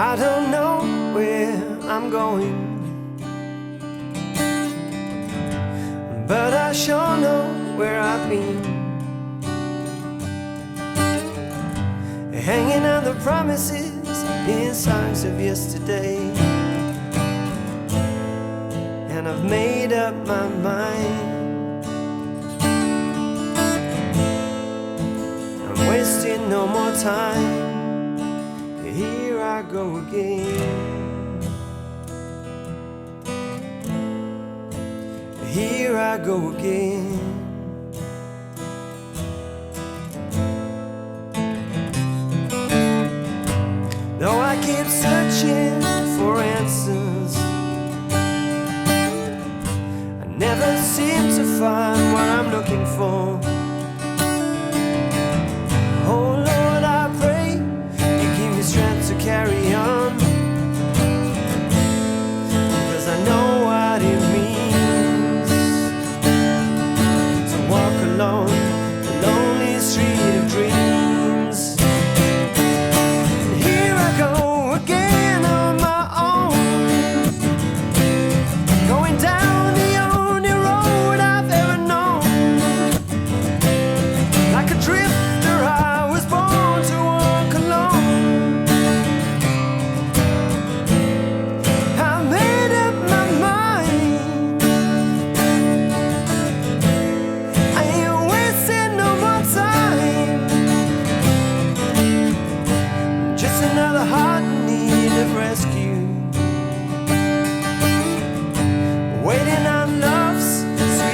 I don't know where I'm going, but I sure know where I've been. Hanging on the promises in songs of yesterday, and I've made up my mind. I'm wasting no more time. Here I go again. Here I go again. Though I keep searching for answers, I never seem to find what I'm looking for. Oh Lord, I pray you give me strength to carry on, because I know what it means to walk alone the lonely street of dreams.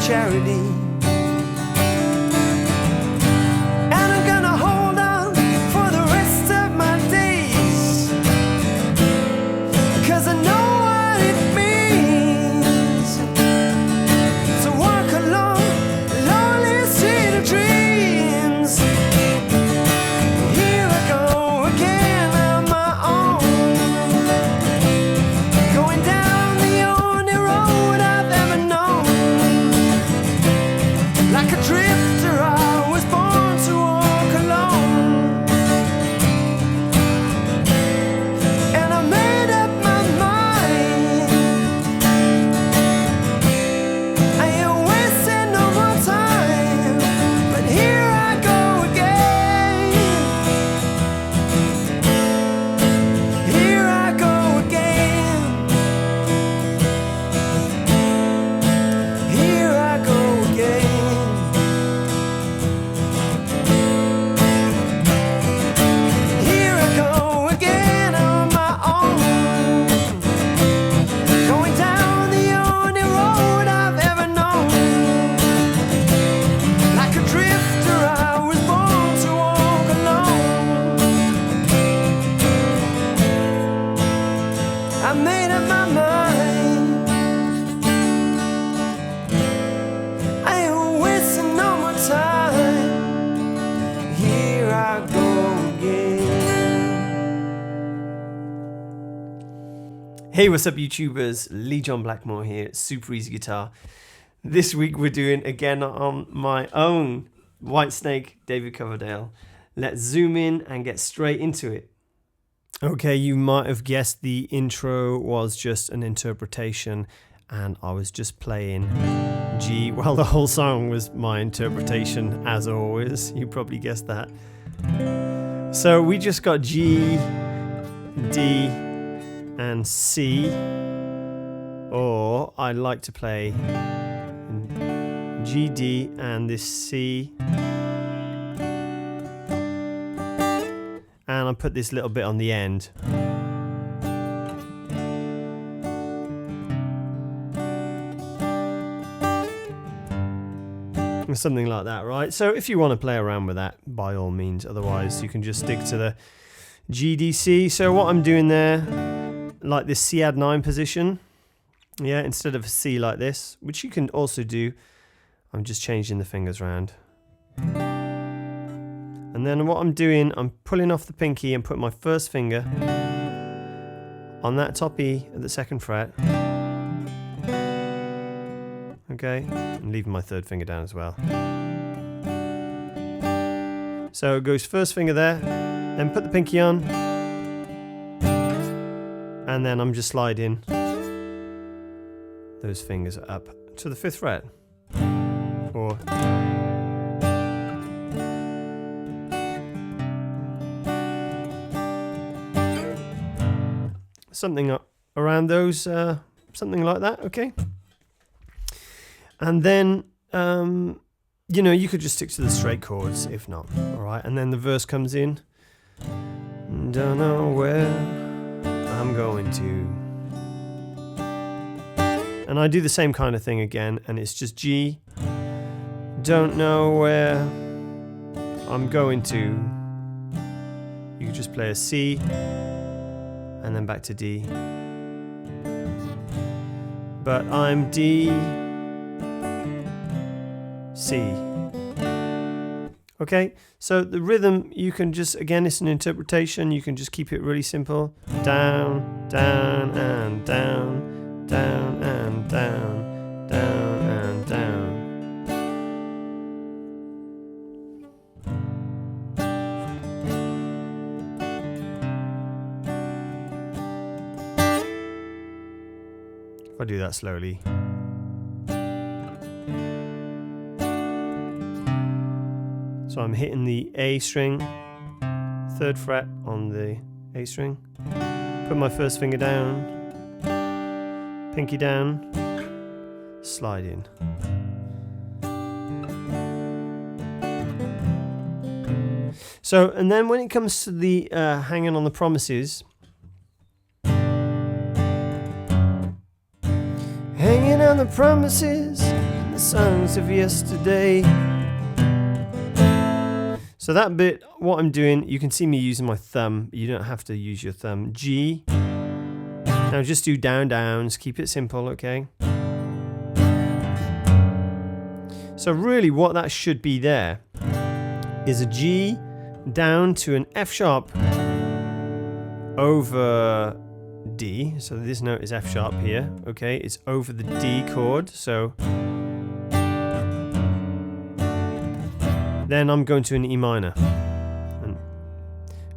Charity. And I'm gonna hold on for the rest of my days, because I know what it means to walk along the lonely street of dreams. Here I go again on my own, going down the only road I've ever known. Like a drifter, I was born to walk alone, and I made up my mind. I ain't wasting no more time, but here I go again. Here I go again. Here I go again. I made up my mind. I ain't wasting no more time. Here I go again. Hey, what's up, YouTubers? Lee John Blackmore here at Super Easy Guitar. This week we're doing again on my own Whitesnake, David Coverdale. Let's zoom in and get straight into it. Okay, you might have guessed the intro was just an interpretation, and I was just playing G. Well, the whole song was my interpretation, as always. You probably guessed that. So we just got G, D, and C, or I like to play G, D, and this C. And I put this little bit on the end. Something like that, right? So if you want to play around with that, by all means. Otherwise, you can just stick to the GDC. So what I'm doing there, like this C add 9 position, yeah, instead of a C like this, which you can also do, I'm just changing the fingers around. And then what I'm doing, I'm pulling off the pinky and putting my first finger on that top E at the 2nd fret. Okay, and leaving my 3rd finger down as well. So it goes first finger there, then put the pinky on, and then I'm just sliding those fingers up to the 5th fret, or something around those, something like that, okay? And then, you know, you could just stick to the straight chords if not, all right? And then the verse comes in. Don't know where I'm going to. And I do the same kind of thing again, and it's just G. Don't know where I'm going to. You could just play a C, and then back to D. But I'm D, C. Okay, so the rhythm, you can just, again, it's an interpretation, you can just keep it really simple. Down, down, and down, down, and down, down, and down. If I do that slowly. So I'm hitting the A string, 3rd fret on the A string. Put my first finger down, pinky down, slide in. So, and then when it comes to the hanging on the promises, hanging on the promises, the songs of yesterday. So that bit, what I'm doing, you can see me using my thumb. You don't have to use your thumb. G. Now just do down, downs. Keep it simple, okay? So really what that should be there is a G down to an F sharp over D. So this note is F sharp here, okay? It's over the D chord, so then I'm going to an E minor and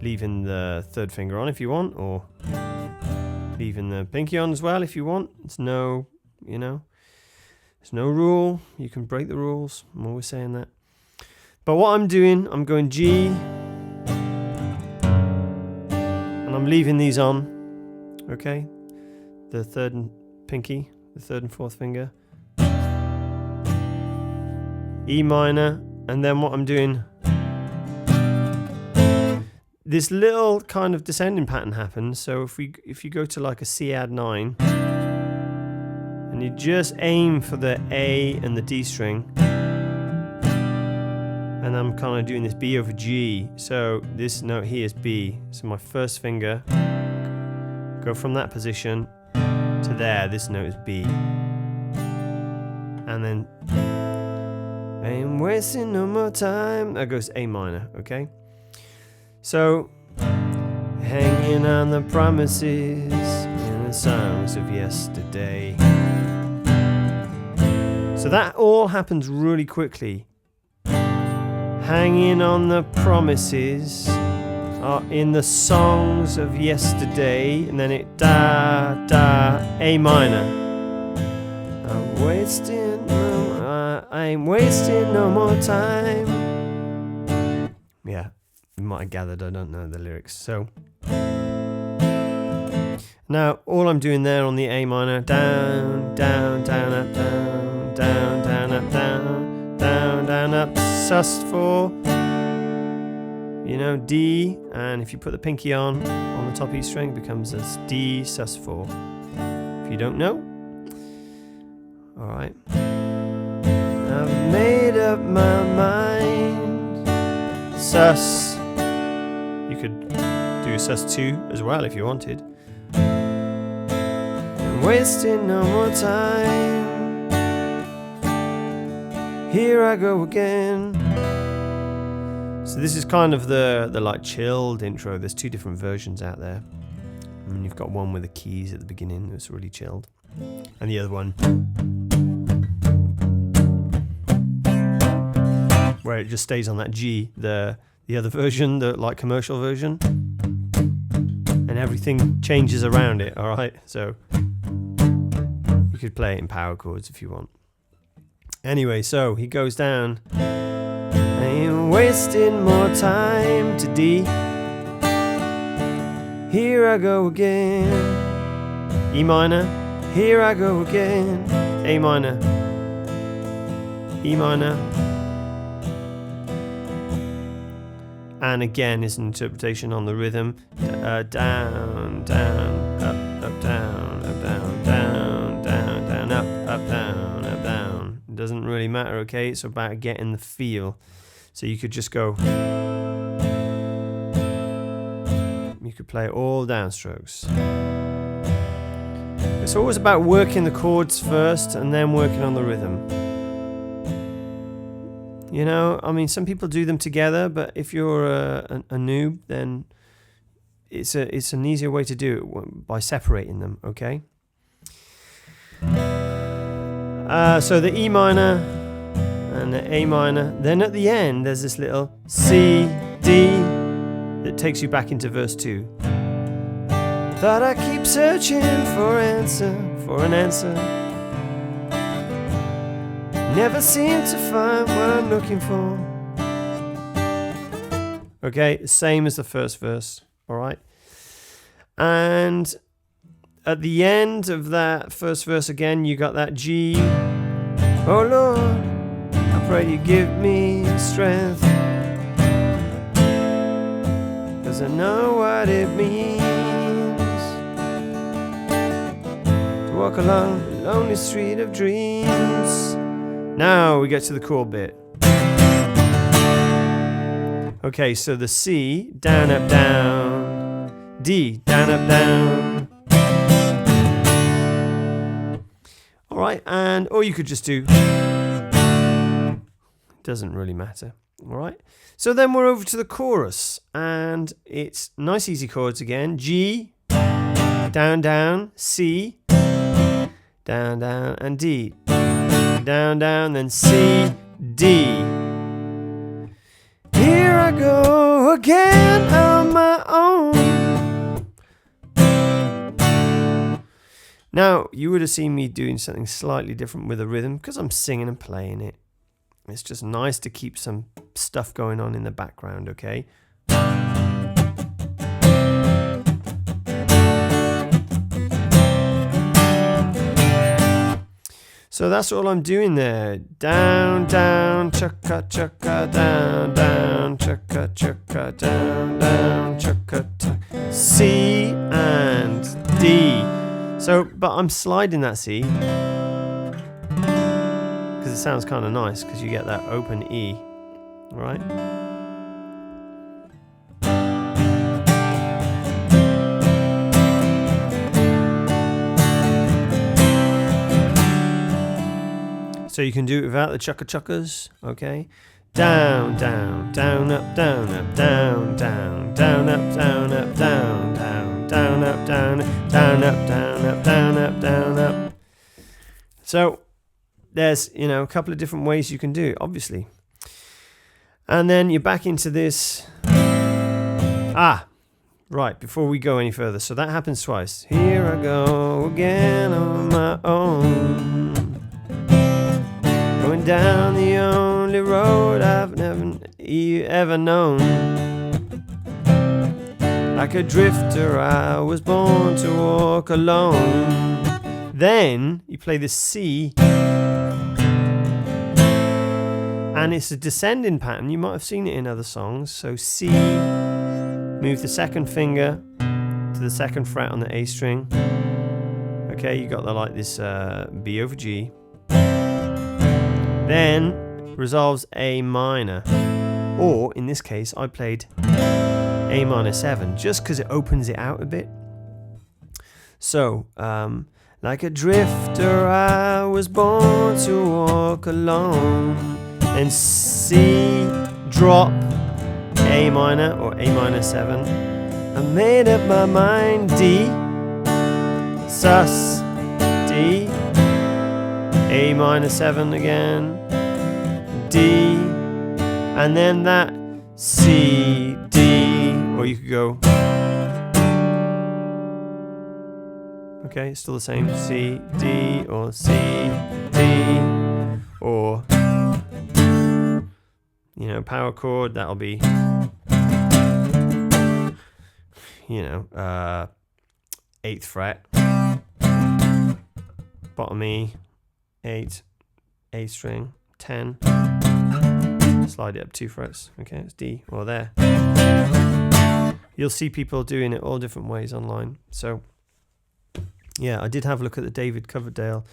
leaving the 3rd finger on if you want, or leaving the pinky on as well if you want. It's no, you know, there's no rule. You can break the rules. I'm always saying that. But what I'm doing, I'm going G and I'm leaving these on, okay? The 3rd and pinky, the 3rd and 4th finger. E minor. And then what I'm doing, this little kind of descending pattern happens. So if you go to like a C add 9, and you just aim for the A and the D string, and I'm kind of doing this B over G. So this note here is B. So my first finger, go from that position to there. This note is B, and then I ain't wasting no more time. That goes A minor, okay? So, hanging on the promises and the songs of yesterday. So that all happens really quickly. Hanging on the promises are in the songs of yesterday, and then it da, da, A minor. I ain't wasting no more time. Yeah, you might have gathered I don't know the lyrics. So now all I'm doing there on the A minor, down, down, down, up, down, down, down, up, down, down, down, up, sus4, you know, D, and if you put the pinky on the top E string, it becomes a D sus4. If you don't know, all right. I've made up my mind. Sus. You could do sus2 as well if you wanted. I'm wasting no more time. Here I go again. So this is kind of the like chilled intro. There's 2 different versions out there. I mean, you've got one with the keys at the beginning that's really chilled, and the other one where it just stays on that G, the other version, the like commercial version, and everything changes around it, all right? So you could play it in power chords if you want. Anyway, so he goes down. I ain't wasting more time to D. Here I go again. E minor. Here I go again. A minor. E minor. And again is an interpretation on the rhythm. Down, down, up, down, up, down, down, down, down, up, down, up, down. It doesn't really matter, okay? It's about getting the feel. So you could just go. You could play all downstrokes. It's always about working the chords first and then working on the rhythm. You know, I mean, some people do them together, but if you're a noob, then it's an easier way to do it by separating them, okay? So the E minor and the A minor. Then at the end, there's this little C, D that takes you back into verse 2. Thought I keep searching for an answer. Never seem to find what I'm looking for. Okay, same as the first verse, all right? And at the end of that first verse again, you got that G. Oh Lord, I pray you give me strength, 'cause I know what it means to walk along the lonely street of dreams. Now we get to the chord bit. Okay, so the C, down, up, down. D, down, up, down. Alright, and or you could just do. Doesn't really matter. Alright. So then we're over to the chorus. And it's nice easy chords again. G, down, down, C, down, down, and D. Down, down, then C, D. Here I go again on my own. Now, you would have seen me doing something slightly different with the rhythm because I'm singing and playing it. It's just nice to keep some stuff going on in the background, okay? So that's all I'm doing there. Down, down, chukka, chukka, down, down, chukka, chukka, down, down, chukka, chukka. C and D. So, but I'm sliding that C because it sounds kind of nice because you get that open E, right? So you can do it without the chukka chukkas, okay? Down, down, down, up, down, up, down, down, down, up, down, up, down, down, down, up, down, down, up, down, up, down, up, down, up. So there's, you know, a couple of different ways you can do it, obviously. And then you're back into this. Right, before we go any further. So that happens twice. Here I go again on my own. Going down the only road I've never ever known. Like a drifter, I was born to walk alone. Then you play the C, and it's a descending pattern. You might have seen it in other songs. So C, move the second finger to the second fret on the A string. Okay, you got the like this B over G. Then resolves A minor, or in this case I played A minor 7 just because it opens it out a bit. So like a drifter I was born to walk alone. Then C, drop A minor or A minor 7. I made up my mind. D, sus, D, A minor 7 again, D, and then that C, D, or you could go Okay, it's still the same. C, D, or C, D, or, you know, power chord, that'll be, you know, 8th fret, bottom E, 8, A string, 10, slide it up 2 frets, okay, it's D, or there. You'll see people doing it all different ways online. So yeah, I did have a look at the David Coverdale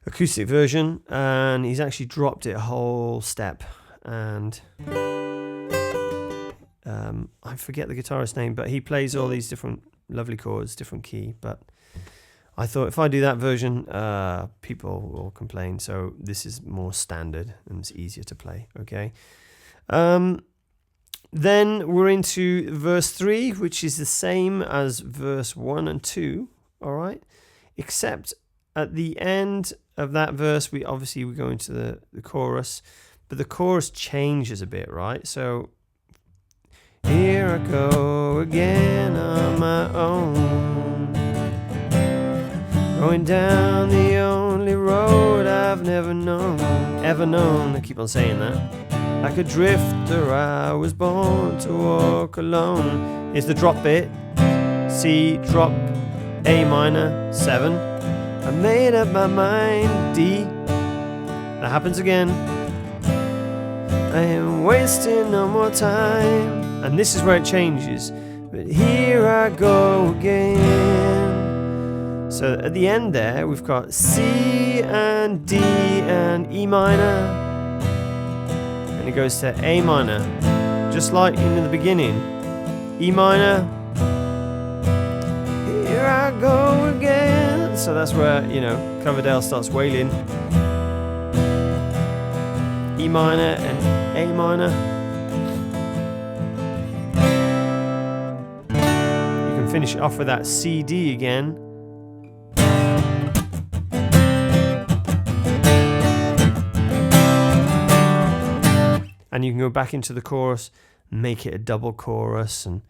acoustic version, and he's actually dropped it a whole step. And I forget the guitarist's name, but he plays all these different lovely chords, different key. But I thought if I do that version, people will complain. So this is more standard and it's easier to play. Okay. Then we're into verse 3, which is the same as verse 1 and 2. All right, except at the end of that verse, we go into the chorus, but the chorus changes a bit, right? So here I go again on my own, going down the only road I've never known, ever known. I keep on saying that. Like a drifter, I was born to walk alone. Here's the drop bit. C, drop, A minor, 7. I made up my mind, D. That happens again. I ain't wasting no more time. And this is where it changes. But here I go again. So at the end there, we've got C and D and E minor. And it goes to A minor. Just like in the beginning. E minor. Here I go again. So that's where, you know, Coverdale starts wailing. E minor and A minor. You can finish it off with that C, D again. And you can go back into the chorus, make it a double chorus, and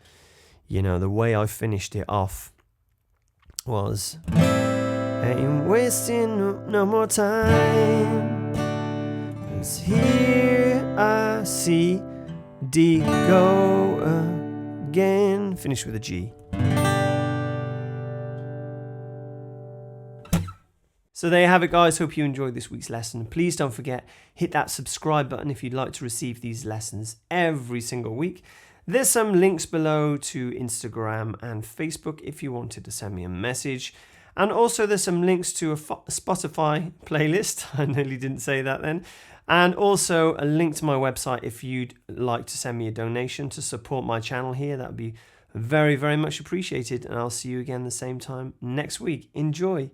you know, the way I finished it off was ain't wasting no more time. 'Cause here I see D go again. Finish with a G. So there you have it, guys. Hope you enjoyed this week's lesson. Please don't forget, hit that subscribe button if you'd like to receive these lessons every single week. There's some links below to Instagram and Facebook if you wanted to send me a message. And also there's some links to a Spotify playlist. I nearly didn't say that then. And also a link to my website if you'd like to send me a donation to support my channel here. That would be very, very much appreciated. And I'll see you again the same time next week. Enjoy.